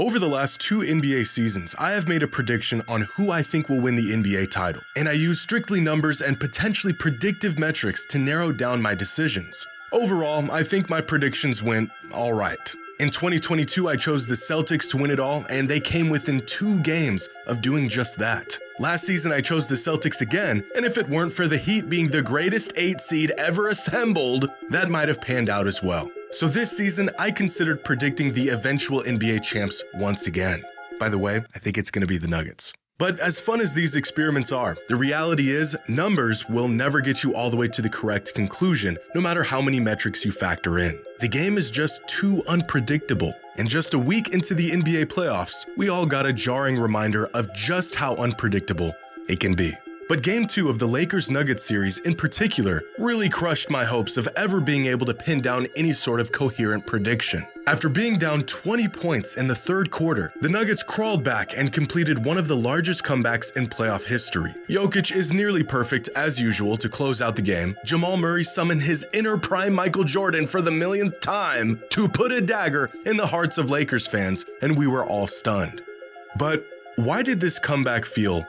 Over the last 2 NBA seasons, I have made a prediction on who I think will win the NBA title, and I use strictly numbers and potentially predictive metrics to narrow down my decisions. Overall, I think my predictions went all right. In 2022, I chose the Celtics to win it all, and they came within 2 games of doing just that. Last season, I chose the Celtics again, and if it weren't for the Heat being the greatest 8 seed ever assembled, that might have panned out as well. So this season, I considered predicting the eventual NBA champs once again. By the way, I think it's going to be the Nuggets. But as fun as these experiments are, the reality is numbers will never get you all the way to the correct conclusion, no matter how many metrics you factor in. The game is just too unpredictable. And just a week into the NBA playoffs, we all got a jarring reminder of just how unpredictable it can be. But Game 2 of the Lakers-Nuggets series in particular really crushed my hopes of ever being able to pin down any sort of coherent prediction. After being down 20 points in the third quarter, the Nuggets crawled back and completed one of the largest comebacks in playoff history. Jokic is nearly perfect as usual to close out the game. Jamal Murray summoned his inner prime Michael Jordan for the millionth time to put a dagger in the hearts of Lakers fans, and we were all stunned. But why did this comeback feel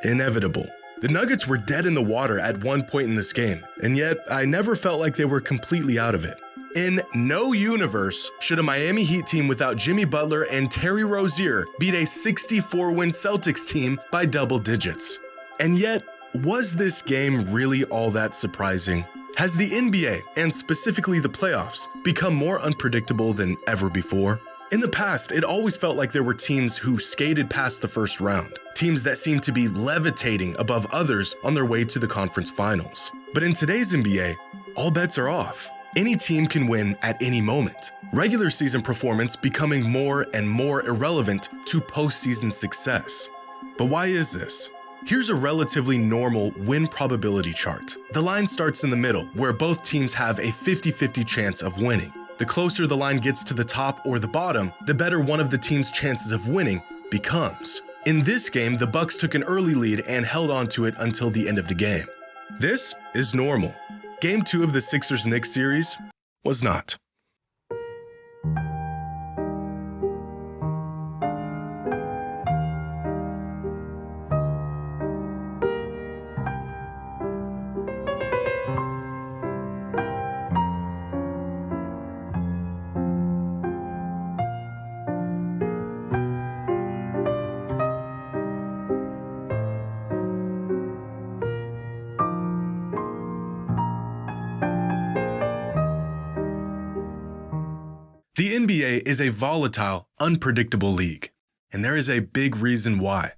inevitable? The Nuggets were dead in the water at one point in this game, and yet I never felt like they were completely out of it. In no universe should a Miami Heat team without Jimmy Butler and Terry Rozier beat a 64-win Celtics team by double digits. And yet, was this game really all that surprising? Has the NBA, and specifically the playoffs, become more unpredictable than ever before? In the past, it always felt like there were teams who skated past the first round, teams that seemed to be levitating above others on their way to the conference finals. But in today's NBA, all bets are off. Any team can win at any moment, regular season performance becoming more and more irrelevant to postseason success. But why is this? Here's a relatively normal win probability chart. The line starts in the middle, where both teams have a 50-50 chance of winning. The closer the line gets to the top or the bottom, the better one of the team's chances of winning becomes. In this game, the Bucks took an early lead and held on to it until the end of the game. This is normal. Game 2 of the Sixers-Knicks series was not. The NBA is a volatile, unpredictable league, and there is a big reason why.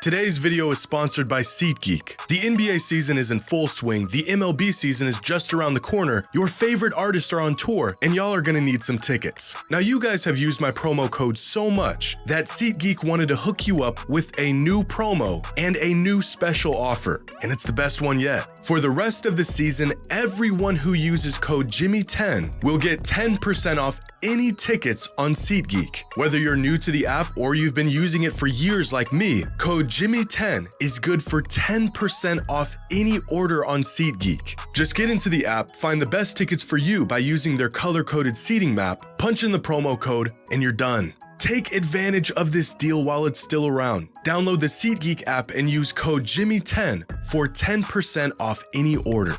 Today's video is sponsored by SeatGeek. The NBA season is in full swing, the MLB season is just around the corner, your favorite artists are on tour, and y'all are gonna need some tickets. Now you guys have used my promo code so much that SeatGeek wanted to hook you up with a new promo and a new special offer, and it's the best one yet. For the rest of the season, everyone who uses code Jimmy10 will get 10% off any tickets on SeatGeek. Whether you're new to the app or you've been using it for years like me, code Jimmy10 is good for 10% off any order on SeatGeek. Just get into the app, find the best tickets for you by using their color-coded seating map, punch in the promo code, and you're done. Take advantage of this deal while it's still around. Download the SeatGeek app and use code Jimmy10 for 10% off any order.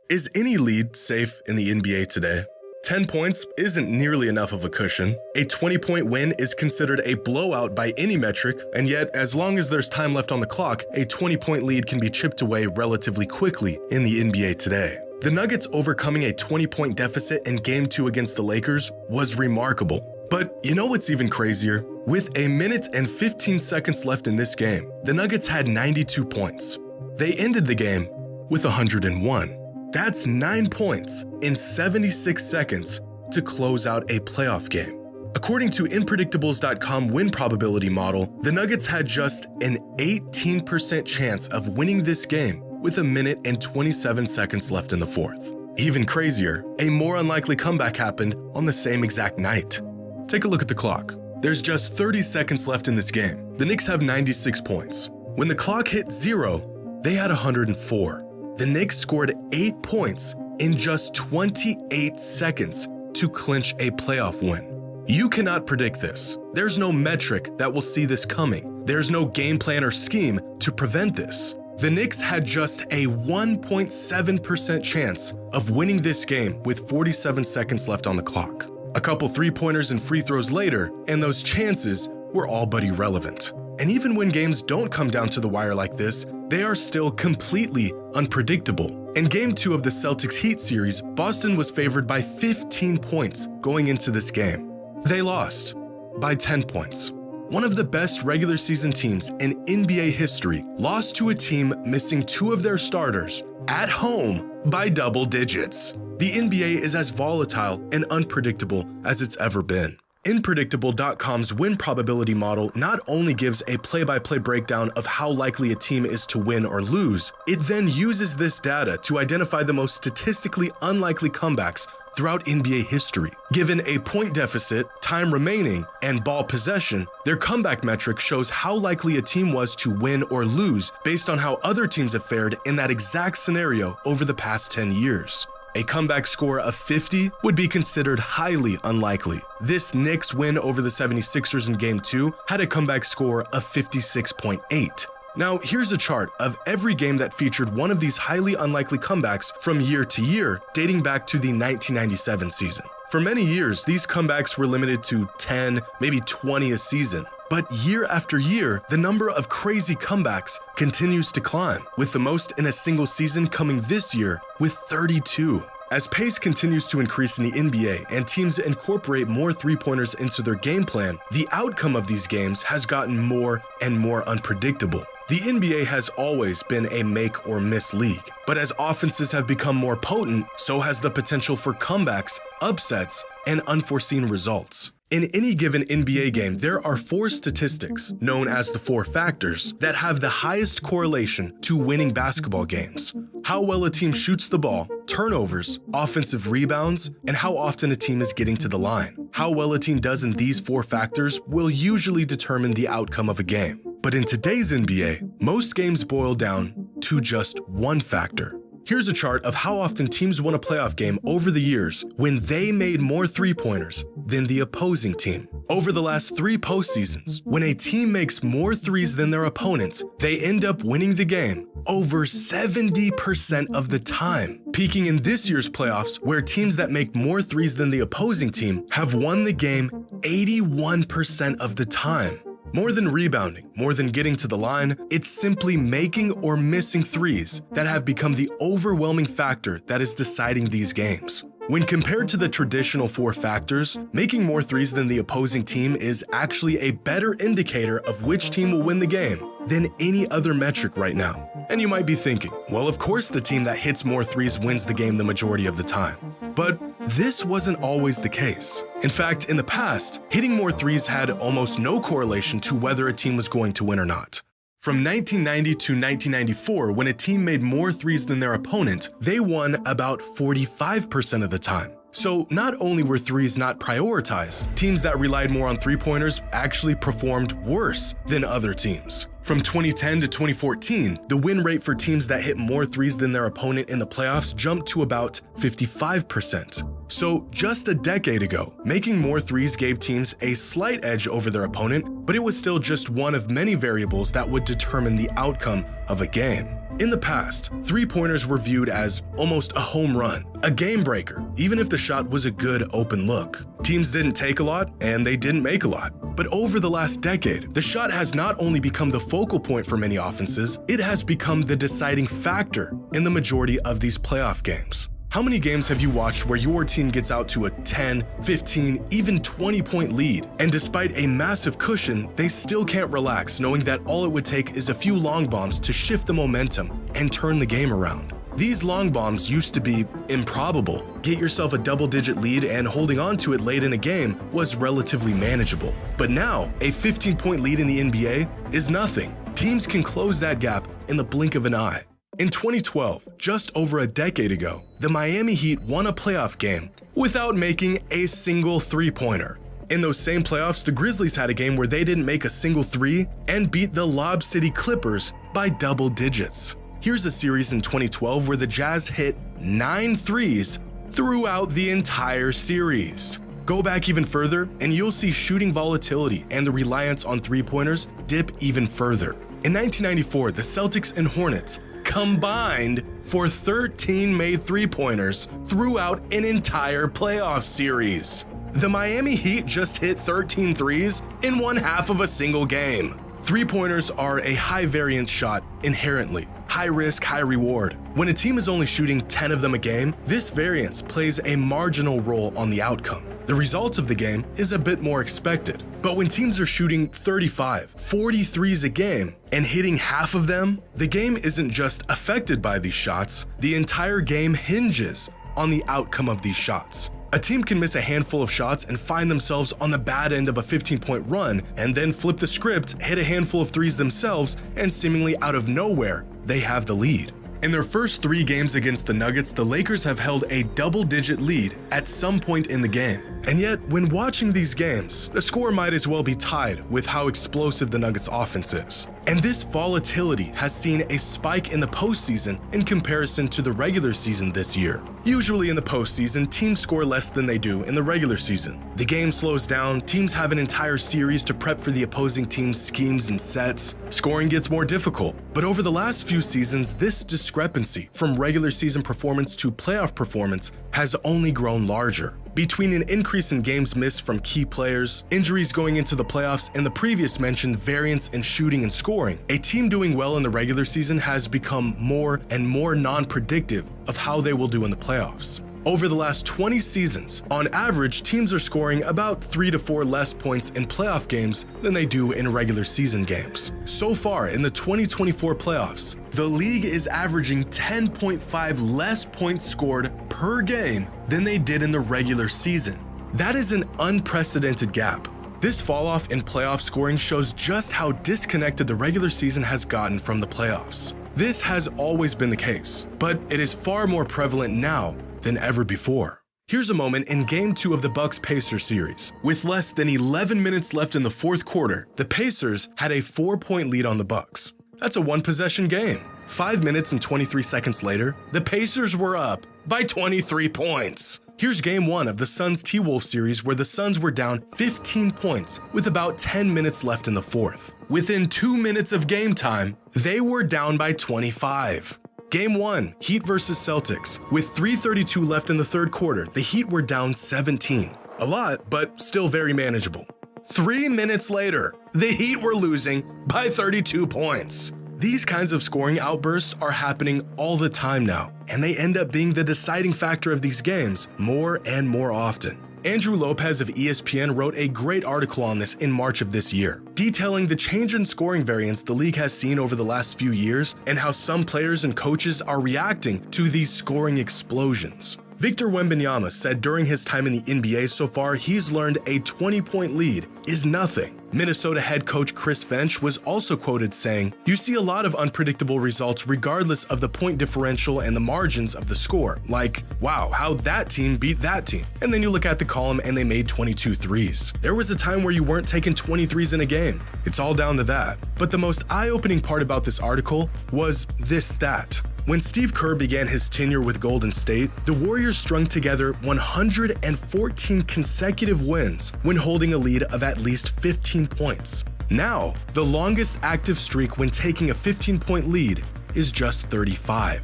Is any lead safe in the NBA today? 10 points isn't nearly enough of a cushion. A 20-point win is considered a blowout by any metric, and yet, as long as there's time left on the clock, a 20-point lead can be chipped away relatively quickly in the NBA today. The Nuggets overcoming a 20-point deficit in Game 2 against the Lakers was remarkable. But you know what's even crazier? With a minute and 15 seconds left in this game, the Nuggets had 92 points. They ended the game with 101. That's 9 points in 76 seconds to close out a playoff game. According to Inpredictables.com win probability model, the Nuggets had just an 18% chance of winning this game with a minute and 27 seconds left in the fourth. Even crazier, a more unlikely comeback happened on the same exact night. Take a look at the clock. There's just 30 seconds left in this game. The Knicks have 96 points. When the clock hit 0, they had 104. The Knicks scored 8 points in just 28 seconds to clinch a playoff win. You cannot predict this. There's no metric that will see this coming. There's no game plan or scheme to prevent this. The Knicks had just a 1.7% chance of winning this game with 47 seconds left on the clock. A couple three-pointers and free throws later, and those chances were all but irrelevant. And even when games don't come down to the wire like this, they are still completely unpredictable. In Game 2 of the Celtics-Heat series, Boston was favored by 15 points going into this game. They lost by 10 points. One of the best regular season teams in NBA history lost to a team missing 2 of their starters at home by double digits. The NBA is as volatile and unpredictable as it's ever been. Inpredictable.com's win probability model not only gives a play-by-play breakdown of how likely a team is to win or lose, it then uses this data to identify the most statistically unlikely comebacks throughout NBA history. Given a point deficit, time remaining, and ball possession, their comeback metric shows how likely a team was to win or lose based on how other teams have fared in that exact scenario over the past 10 years. A comeback score of 50 would be considered highly unlikely. This Knicks win over the 76ers in Game 2 had a comeback score of 56.8. Now, here's a chart of every game that featured one of these highly unlikely comebacks from year to year, dating back to the 1997 season. For many years, these comebacks were limited to 10, maybe 20 a season. But year after year, the number of crazy comebacks continues to climb, with the most in a single season coming this year with 32. As pace continues to increase in the NBA and teams incorporate more three-pointers into their game plan, the outcome of these games has gotten more and more unpredictable. The NBA has always been a make or miss league, but as offenses have become more potent, so has the potential for comebacks, upsets, and unforeseen results. In any given NBA game, there are 4 statistics, known as the 4 factors, that have the highest correlation to winning basketball games: how well a team shoots the ball, turnovers, offensive rebounds, and how often a team is getting to the line. How well a team does in these 4 factors will usually determine the outcome of a game. But in today's NBA, most games boil down to just one factor. Here's a chart of how often teams won a playoff game over the years when they made more three-pointers than the opposing team. Over the last 3 postseasons, when a team makes more threes than their opponents, they end up winning the game over 70% of the time, peaking in this year's playoffs where teams that make more threes than the opposing team have won the game 81% of the time. More than rebounding, more than getting to the line, it's simply making or missing threes that have become the overwhelming factor that is deciding these games. When compared to the traditional 4 factors, making more threes than the opposing team is actually a better indicator of which team will win the game than any other metric right now. And you might be thinking, well, of course the team that hits more threes wins the game the majority of the time. But this wasn't always the case. In fact, in the past, hitting more threes had almost no correlation to whether a team was going to win or not. From 1990 to 1994, when a team made more threes than their opponent, they won about 45% of the time. So not only were threes not prioritized, teams that relied more on three-pointers actually performed worse than other teams. From 2010 to 2014, the win rate for teams that hit more threes than their opponent in the playoffs jumped to about 55%. So just a decade ago, making more threes gave teams a slight edge over their opponent, but it was still just one of many variables that would determine the outcome of a game. In the past, three-pointers were viewed as almost a home run, a game breaker, even if the shot was a good open look. Teams didn't take a lot, and they didn't make a lot. But over the last decade, the shot has not only become the focal point for many offenses, it has become the deciding factor in the majority of these playoff games. How many games have you watched where your team gets out to a 10, 15, even 20-point lead, and despite a massive cushion, they still can't relax knowing that all it would take is a few long bombs to shift the momentum and turn the game around? These long bombs used to be improbable. Get yourself a double-digit lead and holding on to it late in a game was relatively manageable. But now, a 15-point lead in the NBA is nothing. Teams can close that gap in the blink of an eye. In 2012, just over a decade ago, the Miami Heat won a playoff game without making a single three-pointer. In those same playoffs, the Grizzlies had a game where they didn't make a single three and beat the Lob City Clippers by double digits. Here's a series in 2012 where the Jazz hit 9 threes throughout the entire series. Go back even further, and you'll see shooting volatility and the reliance on three-pointers dip even further. In 1994, the Celtics and Hornets combined for 13 made three-pointers throughout an entire playoff series. The Miami Heat just hit 13 threes in one half of a single game. Three-pointers are a high-variance shot inherently. High risk, high reward. When a team is only shooting 10 of them a game, this variance plays a marginal role on the outcome. The result of the game is a bit more expected. But when teams are shooting 35, 40 threes a game and hitting half of them, the game isn't just affected by these shots, the entire game hinges on the outcome of these shots. A team can miss a handful of shots and find themselves on the bad end of a 15-point run, and then flip the script, hit a handful of threes themselves, and seemingly out of nowhere, they have the lead. In their first 3 games against the Nuggets, the Lakers have held a double-digit lead at some point in the game. And yet, when watching these games, the score might as well be tied with how explosive the Nuggets' offense is. And this volatility has seen a spike in the postseason in comparison to the regular season this year. Usually in the postseason, teams score less than they do in the regular season. The game slows down, teams have an entire series to prep for the opposing team's schemes and sets. Scoring gets more difficult. But over the last few seasons, this discrepancy from regular season performance to playoff performance has only grown larger. Between an increase in games missed from key players, injuries going into the playoffs, and the previous mentioned variance in shooting and scoring, a team doing well in the regular season has become more and more non-predictive of how they will do in the playoffs. Over the last 20 seasons, on average, teams are scoring about 3 to 4 less points in playoff games than they do in regular season games. So far, in the 2024 playoffs, the league is averaging 10.5 less points scored per game than they did in the regular season. That is an unprecedented gap. This falloff in playoff scoring shows just how disconnected the regular season has gotten from the playoffs. This has always been the case, but it is far more prevalent now than ever before. Here's a moment in Game 2 of the Bucks-Pacers series. With less than 11 minutes left in the fourth quarter, the Pacers had a 4-point lead on the Bucks. That's a one-possession game. 5 minutes and 23 seconds later, the Pacers were up by 23 points. Here's Game 1 of the Suns T-Wolves series where the Suns were down 15 points with about 10 minutes left in the fourth. Within 2 minutes of game time, they were down by 25. Game 1, Heat vs. Celtics. With 3:32 left in the third quarter, the Heat were down 17. A lot, but still very manageable. 3 minutes later, the Heat were losing by 32 points. These kinds of scoring outbursts are happening all the time now, and they end up being the deciding factor of these games more and more often. Andrew Lopez of ESPN wrote a great article on this in March of this year, detailing the change in scoring variance the league has seen over the last few years and how some players and coaches are reacting to these scoring explosions. Victor Wembanyama said during his time in the NBA so far, he's learned a 20-point lead is nothing. Minnesota head coach Chris Finch was also quoted saying, "You see a lot of unpredictable results regardless of the point differential and the margins of the score. Like, wow, how'd that team beat that team?" And then you look at the column and they made 22 threes. There was a time where you weren't taking 20 threes in a game. It's all down to that. But the most eye-opening part about this article was this stat. When Steve Kerr began his tenure with Golden State, the Warriors strung together 114 consecutive wins when holding a lead of at least 15 points. Now, the longest active streak when taking a 15-point lead is just 35.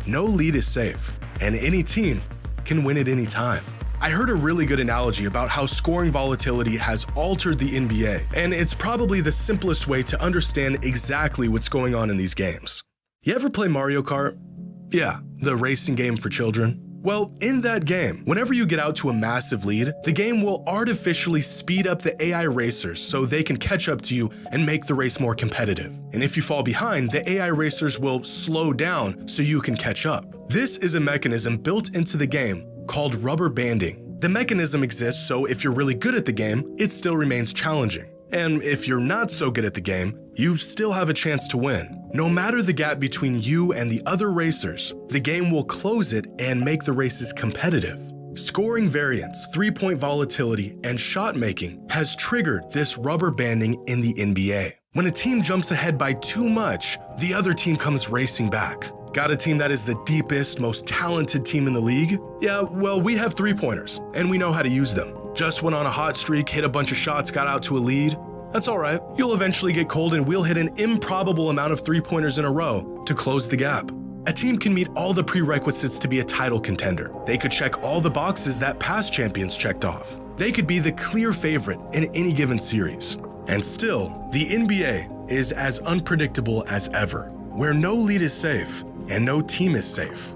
No lead is safe, and any team can win at any time. I heard a really good analogy about how scoring volatility has altered the NBA, and it's probably the simplest way to understand exactly what's going on in these games. You ever play Mario Kart? Yeah, the racing game for children. Well, in that game, whenever you get out to a massive lead, the game will artificially speed up the AI racers so they can catch up to you and make the race more competitive. And if you fall behind, the AI racers will slow down so you can catch up. This is a mechanism built into the game called rubber banding. The mechanism exists so if you're really good at the game, it still remains challenging. And if you're not so good at the game, you still have a chance to win. No matter the gap between you and the other racers, the game will close it and make the races competitive. Scoring variance, three-point volatility, and shot making has triggered this rubber banding in the NBA. When a team jumps ahead by too much, the other team comes racing back. Got a team that is the deepest, most talented team in the league? Yeah, well, we have three-pointers, and we know how to use them. Just went on a hot streak, hit a bunch of shots, got out to a lead. That's all right. You'll eventually get cold and we'll hit an improbable amount of three-pointers in a row to close the gap. A team can meet all the prerequisites to be a title contender. They could check all the boxes that past champions checked off. They could be the clear favorite in any given series. And still, the NBA is as unpredictable as ever, where no lead is safe and no team is safe.